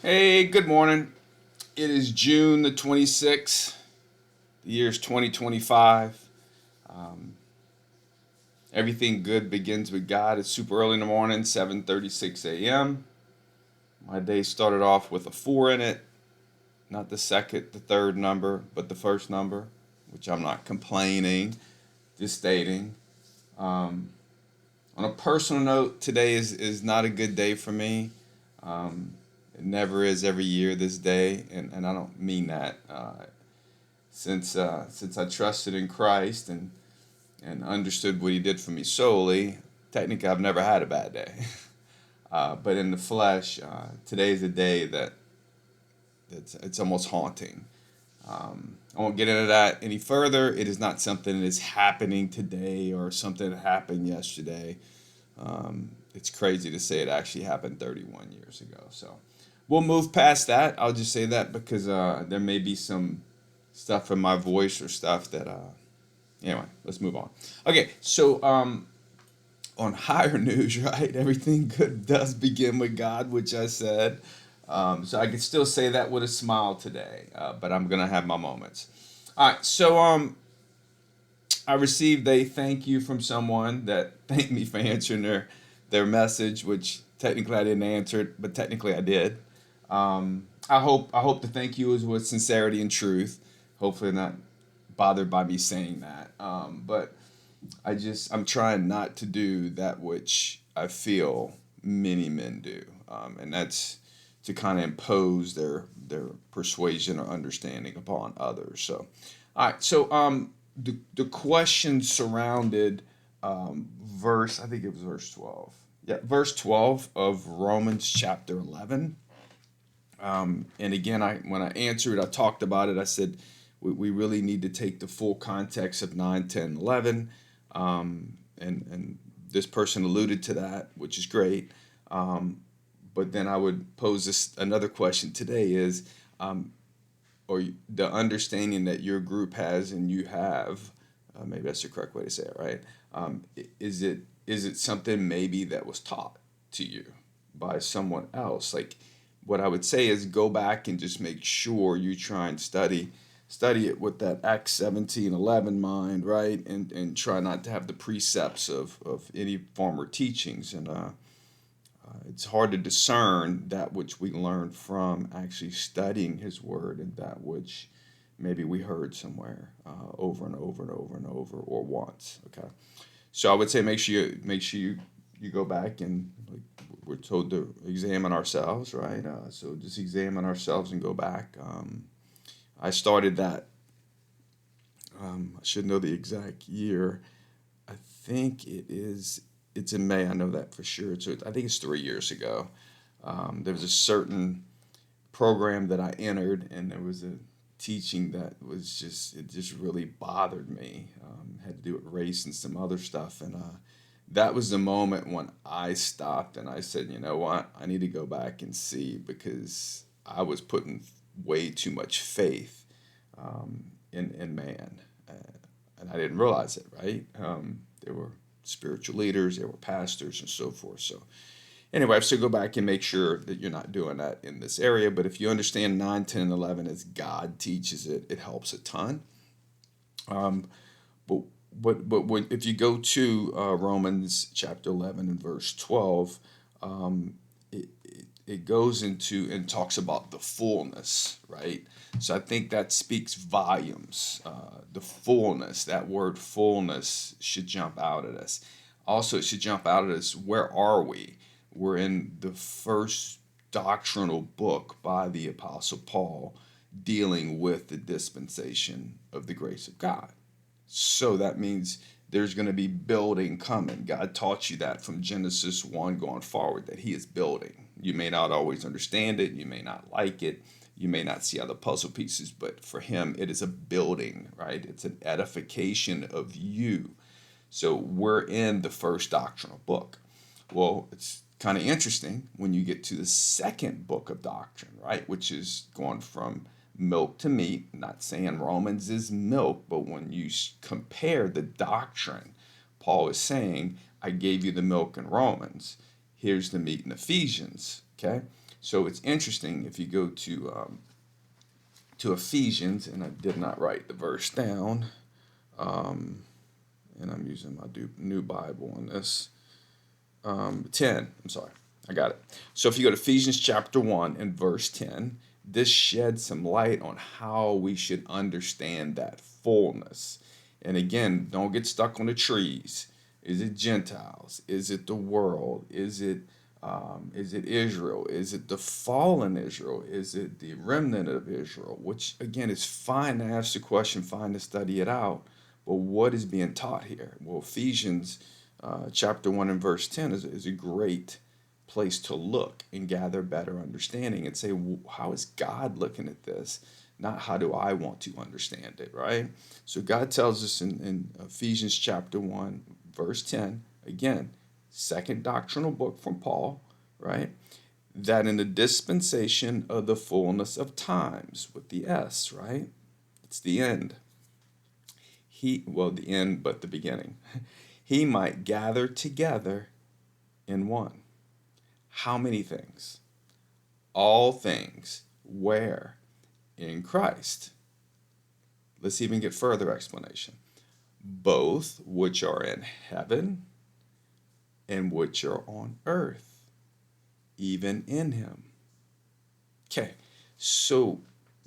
Hey, good morning. It is June the 26th. The year's 2025. Um, Everything good begins with God. It's super early in the morning, 7:36 a.m. My day started off with a 4 in it, not the second, the third number, but the first number, which I'm not complaining, just stating. Um, on a personal note, today is not a good day for me. Um, it never is every year this day, and I don't mean that. Since I trusted in Christ and understood what He did for me solely, technically I've never had a bad day. But in the flesh, today is a day it's almost haunting. I won't get into that any further. It is not something that is happening today or something that happened yesterday. It's crazy to say it actually happened 31 years ago. So we'll move past that. I'll just say that because there may be some stuff in my voice or stuff that anyway, let's move on. Okay, so on higher news, right? Everything good does begin with God, which I said. So I can still say that with a smile today, but I'm gonna have my moments. All right, so I received a thank you from someone that thanked me for answering their message, which technically I didn't answer it, but technically I did. I hope the thank you was with sincerity and truth. Hopefully not bothered by me saying that. But I'm trying not to do that which I feel many men do, and that's to kind of impose their persuasion or understanding upon others. So, all right. So the question surrounded verse. I think it was verse 12. Yeah, verse 12 of Romans chapter 11. And again, when I answered, I talked about it. I said we really need to take the full context of 9, 10, 11. And this person alluded to that, which is great. But then I would pose this another question today is, or the understanding that your group has and you have, maybe that's the correct way to say it, right? Is it something maybe that was taught to you by someone else? Like what I would say is go back and just make sure you try and study it with that Acts 17:11 mind, right? And try not to have the precepts of any former teachings. And it's hard to discern that which we learn from actually studying His Word and that which maybe we heard somewhere over and over and over and over or once. Okay, so I would say make sure you go back and like we're told to examine ourselves, right? So just examine ourselves and go back. I started that. I should know the exact year. I think it's in May. I know that for sure. So I think it's 3 years ago. There was a certain program that I entered, and there was a teaching that was just really bothered me. Had to do with race and some other stuff, and that was the moment when I stopped and I said, you know what, I need to go back and see because I was putting way too much faith in man, and I didn't realize it. Right? There were spiritual leaders, there were pastors, and so forth. So anyway, I have to go back and make sure that you're not doing that in this area. But if you understand 9, 10, and 11 as God teaches it, it helps a ton. Um, but if you go to Romans chapter 11 and verse 12, it goes into and talks about the fullness, right? So I think that speaks volumes. The fullness, that word fullness should jump out at us. Also, it should jump out at us, where are we? We're in the first doctrinal book by the Apostle Paul dealing with the dispensation of the grace of God. So that means there's going to be building coming. God taught you that from Genesis 1 going forward, that He is building. You may not always understand it, you may not like it, you may not see other puzzle pieces, but for Him, it is a building, right? It's an edification of you. So we're in the first doctrinal book. Well, it's kind of interesting when you get to the second book of doctrine, right? Which is going from milk to meat. I'm not saying Romans is milk, but when you compare the doctrine, Paul is saying, I gave you the milk in Romans. Here's the meat in Ephesians. Okay. So it's interesting if you go to Ephesians, and I did not write the verse down, and I'm using my new Bible on this. 10, I'm sorry, I got it. So if you go to Ephesians chapter 1 and verse 10, this sheds some light on how we should understand that fullness. And again, don't get stuck on the trees. Is it Gentiles? Is it the world? Is it Israel? Is it the fallen Israel? Is it the remnant of Israel? Which again is fine to ask the question, fine to study it out. But what is being taught here? Well, Ephesians chapter 1 and verse 10 is a great place to look and gather better understanding and say, how is God looking at this? Not how do I want to understand it, right? So God tells us in Ephesians chapter 1, verse 10, again, second doctrinal book from Paul, right? That in the dispensation of the fullness of times, with the S, right? It's the end. The end, but the beginning. He might gather together in one. How many things? All things. Where? In Christ. Let's even get further explanation. Both which are in heaven and which are on earth, even in him. Okay, so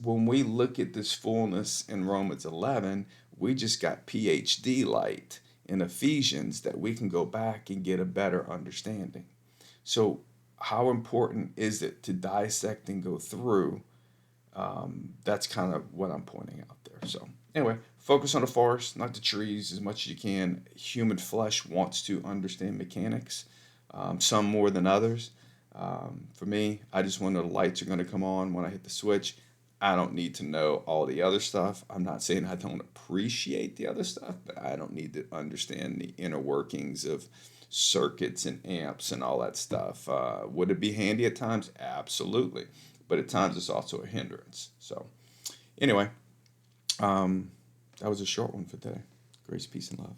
when we look at this fullness in Romans 11, we just got PhD light in Ephesians that we can go back and get a better understanding. So how important is it to dissect and go through? That's kind of what I'm pointing out there. So anyway, focus on the forest, not the trees, as much as you can. Human flesh wants to understand mechanics, some more than others. For me, I just know the lights are going to come on when I hit the switch. I don't need to know all the other stuff. I'm not saying I don't appreciate the other stuff, but I don't need to understand the inner workings of circuits and amps and all that stuff. Would it be handy at times? Absolutely. But at times it's also a hindrance. So anyway, that was a short one for today. Grace, peace, and love.